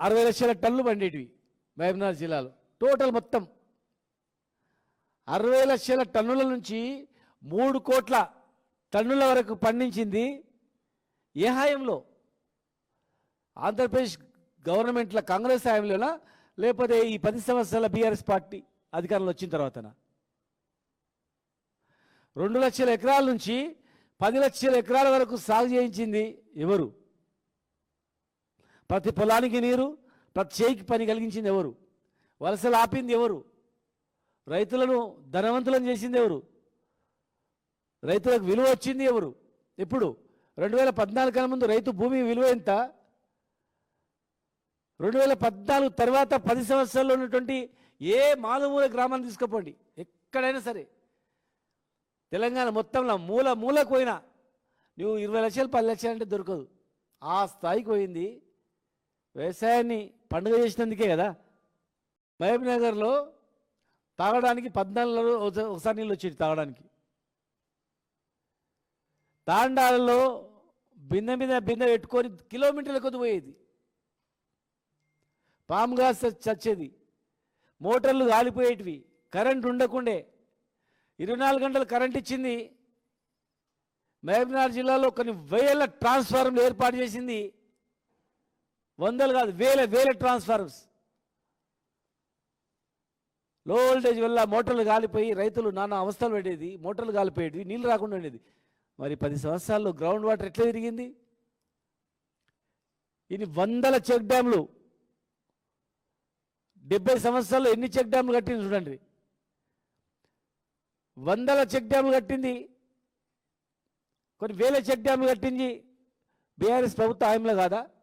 60 లక్షల టన్నులు పండేటివి మహబూబ్నగర్ జిల్లాలో టోటల్ మొత్తం 60 లక్షల టన్నుల నుంచి 3 కోట్ల టన్నుల వరకు పండించింది ఏ హాయంలో? ఆంధ్రప్రదేశ్ గవర్నమెంట్లో కాంగ్రెస్ హాయంలోనా లేకపోతే ఈ 10 సంవత్సరాల బీఆర్ఎస్ పార్టీ అధికారంలో వచ్చిన తర్వాతనా? 2 లక్షల ఎకరాల నుంచి 10 లక్షల ఎకరాల వరకు సాగు చేయించింది ఎవరు? ప్రతి పొలానికి నీరు, ప్రతి చేయికి పని కలిగించింది ఎవరు? వలసలు ఆపింది ఎవరు? రైతులను ధనవంతులను చేసింది ఎవరు? రైతులకు విలువ వచ్చింది ఎవరు? ఎప్పుడు? 2014 కన్నా ముందు రైతు భూమి విలువ ఎంత? 2014 తర్వాత 10 సంవత్సరాల్లో ఉన్నటువంటి ఏ మారుమూల గ్రామాన్ని తీసుకుపోండి, ఎక్కడైనా సరే తెలంగాణ మొత్తంలో మూలకు పోయినా నువ్వు 20 లక్షలు 10 లక్షలు అంటే దొరకదు. ఆ స్థాయికి పోయింది. వ్యవసాయాన్ని పండుగ చేసినందుకే కదా. మహబూబ్నగర్లో తాగడానికి 14 ఒకసారి నీళ్ళు వచ్చేది తాగడానికి. తాండాలలో బిందె మీద బిందె పెట్టుకొని కిలోమీటర్ల కొద్ది పోయేది. పాముగా చచ్చేది. మోటార్లు కాలిపోయేటివి. కరెంట్ ఉండకుండే 24 గంటలు కరెంట్ ఇచ్చింది. మహబూబ్నగర్ జిల్లాలో కొన్ని వేల ట్రాన్స్ఫార్మర్లు ఏర్పాటు చేసింది. వందలు కాదు, వేల ట్రాన్స్ఫార్మర్స్. లో వోల్టేజ్ వల్ల మోటార్లు కాలిపోయి రైతులు నానా అవస్థలు పడేది. మోటార్లు కాలిపోయేది, నీళ్ళు రాకుండా ఉండేది. మరి 10 సంవత్సరాల్లో గ్రౌండ్ వాటర్ ఎట్లా తిరిగింది? ఇన్ని వందల చెక్ డ్యామ్లు, 70 సంవత్సరాల్లో ఎన్ని చెక్ డ్యామ్లు కట్టింది చూడండి. వందల చెక్ డ్యామ్లు కట్టింది, కొన్ని వేల చెక్ డ్యామ్లు కట్టింది బీఆర్ఎస్ ప్రభుత్వ హాయంలో కాదా?